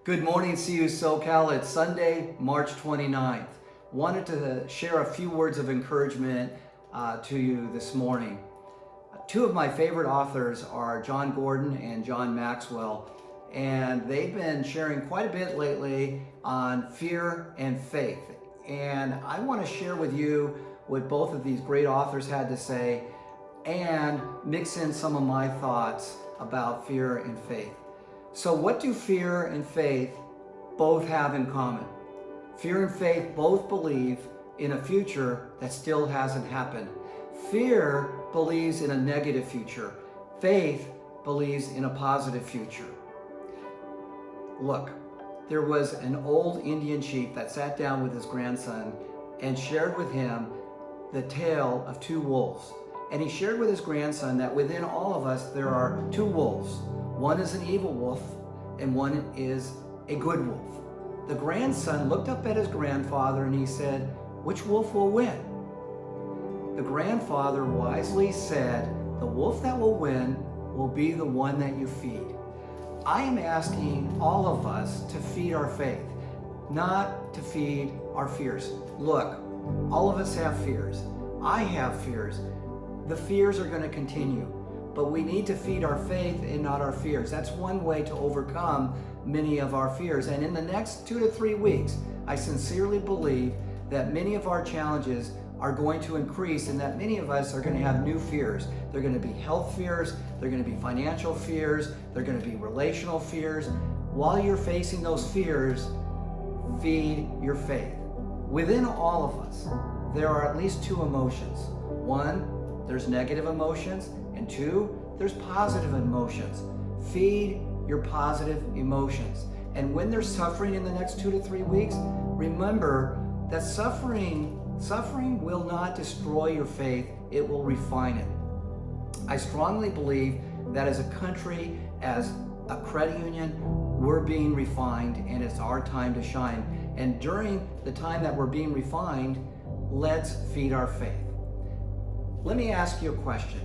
Good morning, CU SoCal. It's Sunday, March 29th. Wanted to share a few words of encouragement to you this morning. Two of my favorite authors are Jon Gordon and John Maxwell, and they've been sharing quite a bit lately on fear and faith. And I want to share with you what both of these great authors had to say and mix in some of my thoughts about fear and faith. So what do fear and faith both have in common? Fear and faith both believe in a future that still hasn't happened. Fear believes in a negative future. Faith believes in a positive future. Look, there was an old Indian chief that sat down with his grandson and shared with him the tale of two wolves. And he shared with his grandson that within all of us there are two wolves. One is an evil wolf and one is a good wolf. The grandson looked up at his grandfather and he said, "Which wolf will win?" The grandfather wisely said, "The wolf that will win will be the one that you feed." I am asking all of us to feed our faith, not to feed our fears. Look, all of us have fears. I have fears. The fears are going to continue. But we need to feed our faith and not our fears. That's one way to overcome many of our fears. And in the next 2 to 3 weeks, I sincerely believe that many of our challenges are going to increase and that many of us are going to have new fears. They're going to be health fears, they're going to be financial fears, they're going to be relational fears. While you're facing those fears, feed your faith. Within all of us, there are at least two emotions. One, there's negative emotions, and two, there's positive emotions. Feed your positive emotions. And when there's suffering in the next 2 to 3 weeks, remember that suffering will not destroy your faith, it will refine it. I strongly believe that as a country, as a credit union, we're being refined and it's our time to shine. And during the time that we're being refined, let's feed our faith. Let me ask you a question.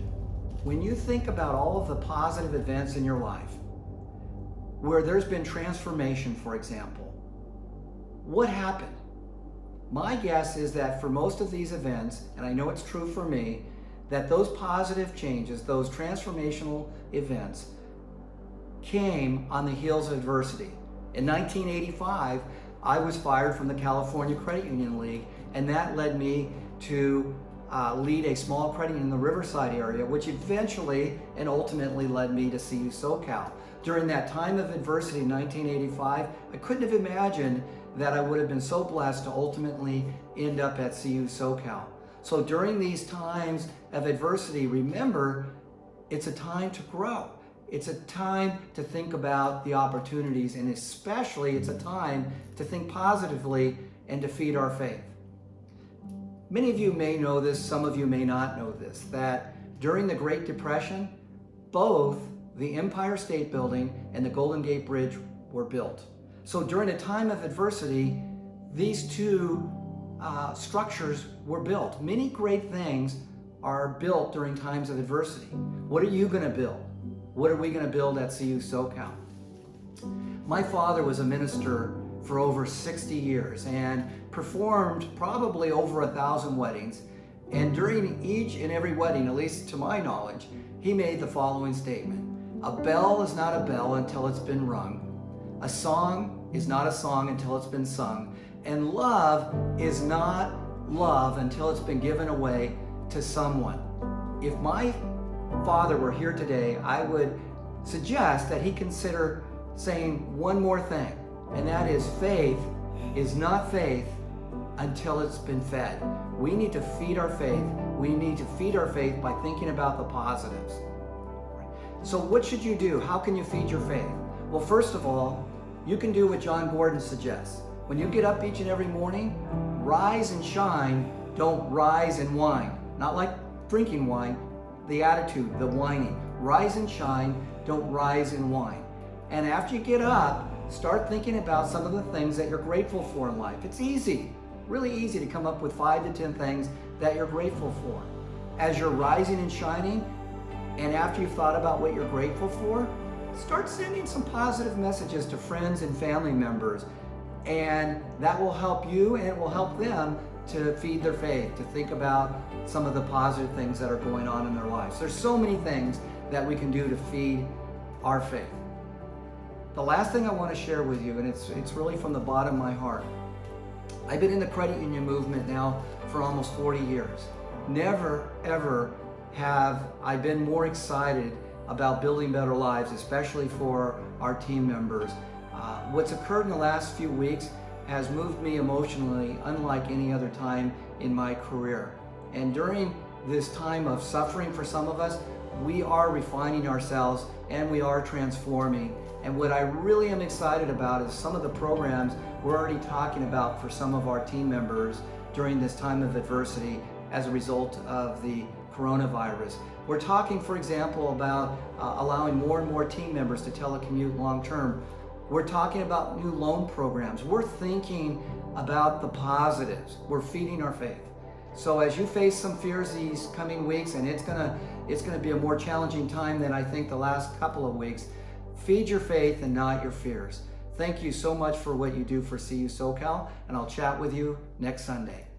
When you think about all of the positive events in your life, where there's been transformation, for example, what happened? My guess is that for most of these events, and I know it's true for me, that those positive changes, those transformational events, came on the heels of adversity. In 1985, I was fired from the California Credit Union League, and that led me to lead a small credit union in the Riverside area, which eventually and ultimately led me to CU SoCal. During that time of adversity in 1985, I couldn't have imagined that I would have been so blessed to ultimately end up at CU SoCal. So during these times of adversity, remember, it's a time to grow. It's a time to think about the opportunities, and especially it's a time to think positively and to feed our faith. Many of you may know this, some of you may not know this, that during the Great Depression, both the Empire State Building and the Golden Gate Bridge were built. So during a time of adversity, these two structures were built. Many great things are built during times of adversity. What are you going to build? What are we going to build at CU SoCal? My father was a minister for over 60 years and performed probably over 1,000 weddings. And during each and every wedding, at least to my knowledge, he made the following statement: "A bell is not a bell until it's been rung. A song is not a song until it's been sung. And love is not love until it's been given away to someone." If my father were here today, I would suggest that he consider saying one more thing, and that is faith is not faith until it's been fed. We need to feed our faith. We need to feed our faith by thinking about the positives. So what should you do? How can you feed your faith? Well, first of all, you can do what Jon Gordon suggests. When you get up each and every morning, rise and shine, don't rise and whine. Not like drinking wine, the attitude, the whining. Rise and shine, don't rise and whine. And after you get up, start thinking about some of the things that you're grateful for in life. It's easy, really easy to come up with 5 to 10 things that you're grateful for. As you're rising and shining, and after you've thought about what you're grateful for, start sending some positive messages to friends and family members. And that will help you and it will help them to feed their faith, to think about some of the positive things that are going on in their lives. There's so many things that we can do to feed our faith. The last thing I want to share with you, and it's really from the bottom of my heart. I've been in the credit union movement now for almost 40 years. Never, ever have I been more excited about building better lives, especially for our team members. What's occurred in the last few weeks has moved me emotionally unlike any other time in my career. And during this time of suffering for some of us, we are refining ourselves and we are transforming. And what I really am excited about is some of the programs we're already talking about for some of our team members during this time of adversity as a result of the coronavirus. We're talking, for example, about allowing more and more team members to telecommute long term. We're talking about new loan programs. We're thinking about the positives. We're feeding our faith. So as you face some fears these coming weeks, and it's gonna be a more challenging time than I think the last couple of weeks, feed your faith and not your fears. Thank you so much for what you do for CU SoCal, and I'll chat with you next Sunday.